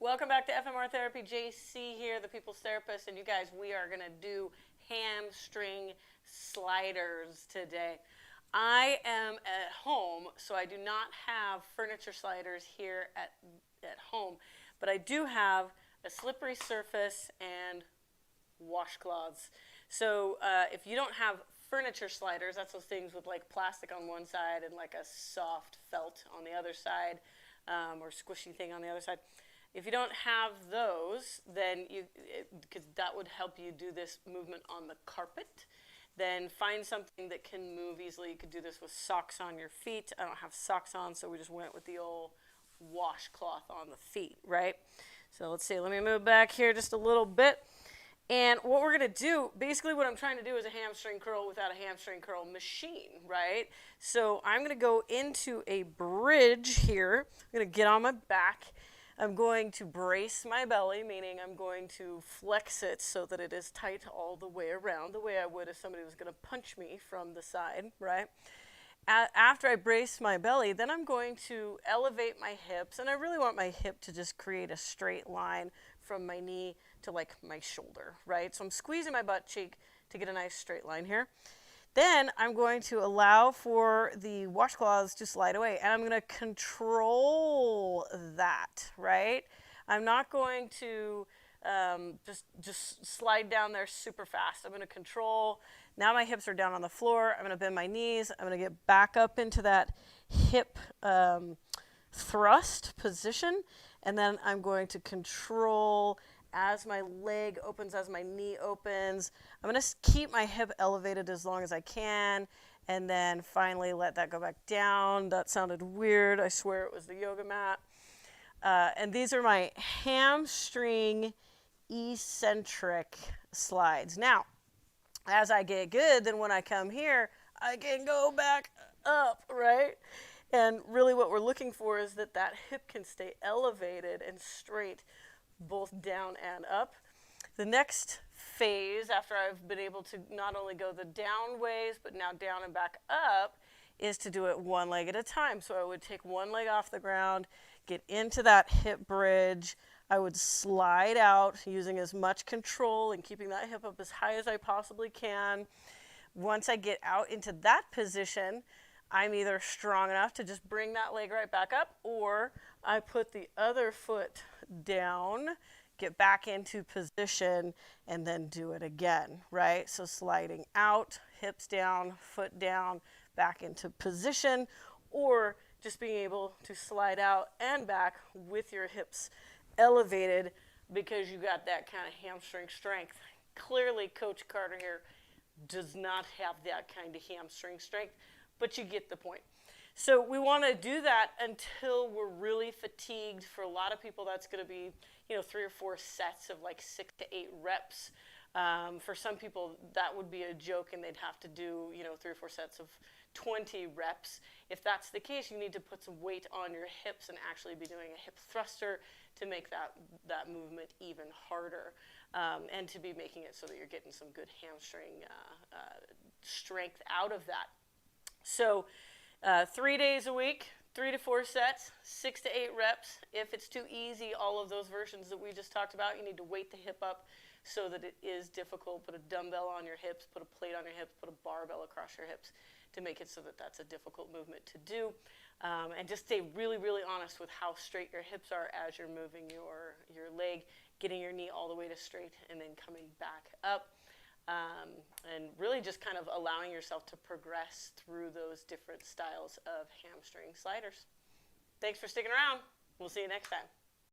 Welcome back to FMR Therapy. JC here, the People's Therapist, and you guys, we are going to do hamstring sliders today. I am at home, so I do not have furniture sliders here at home, but I do have a slippery surface and washcloths. So if you don't have furniture sliders, that's those things with like plastic on one side and like a soft felt on the other side, or squishy thing on the other side. If you don't have those, then because that would help you do this movement on the carpet, then find something that can move easily. You could do this with socks on your feet. I don't have socks on, so we just went with the old washcloth on the feet, right? So let's see, let me move back here just a little bit. And what we're going to do, basically what I'm trying to do is a hamstring curl without a hamstring curl machine, right? So I'm going to go into a bridge here. I'm going to get on my back. I'm going to brace my belly, meaning I'm going to flex it so that it is tight all the way around, the way I would if somebody was going to punch me from the side, right? After I brace my belly, then I'm going to elevate my hips, and I really want my hip to just create a straight line from my knee to like my shoulder, right? So I'm squeezing my butt cheek to get a nice straight line here. Then I'm going to allow for the washcloths to slide away, and I'm going to control that, right? I'm not going to just slide down there super fast. I'm going to control. Now my hips are down on the floor. I'm going to bend my knees. I'm going to get back up into that hip thrust position, and then I'm going to control as my leg opens, as my knee opens. I'm going to keep my hip elevated as long as I can, and then finally let that go back down. That sounded weird. I swear it was the yoga mat. And these are my hamstring eccentric slides. Now, as I get good, then when I come here, I can go back up, right? And really what we're looking for is that that hip can stay elevated and straight both down and up. The next phase, after I've been able to not only go the down ways, but now down and back up, is to do it one leg at a time. So I would take one leg off the ground, get into that hip bridge. I would slide out using as much control and keeping that hip up as high as I possibly can. Once I get out into that position, I'm either strong enough to just bring that leg right back up, or I put the other foot down, get back into position, and then do it again, right? So sliding out, hips down, foot down, back into position, or just being able to slide out and back with your hips elevated because you got that kind of hamstring strength. Clearly, Coach Carter here does not have that kind of hamstring strength, but you get the point. So we want to do that until we're really fatigued. For a lot of people, that's going to be, 3 or 4 sets of like 6 to 8 reps. For some people, that would be a joke, and they'd have to do, 3 or 4 sets of 20 reps. If that's the case, you need to put some weight on your hips and actually be doing a hip thruster to make that movement even harder, and to be making it so that you're getting some good hamstring strength out of that. So 3 days a week, 3 to 4 sets, 6 to 8 reps. If it's too easy, all of those versions that we just talked about, you need to weight the hip up so that it is difficult. Put a dumbbell on your hips, put a plate on your hips, put a barbell across your hips to make it so that that's a difficult movement to do. And just stay really, really honest with how straight your hips are as you're moving your leg, getting your knee all the way to straight and then coming back up. And really just kind of allowing yourself to progress through those different styles of hamstring sliders. Thanks for sticking around. We'll see you next time.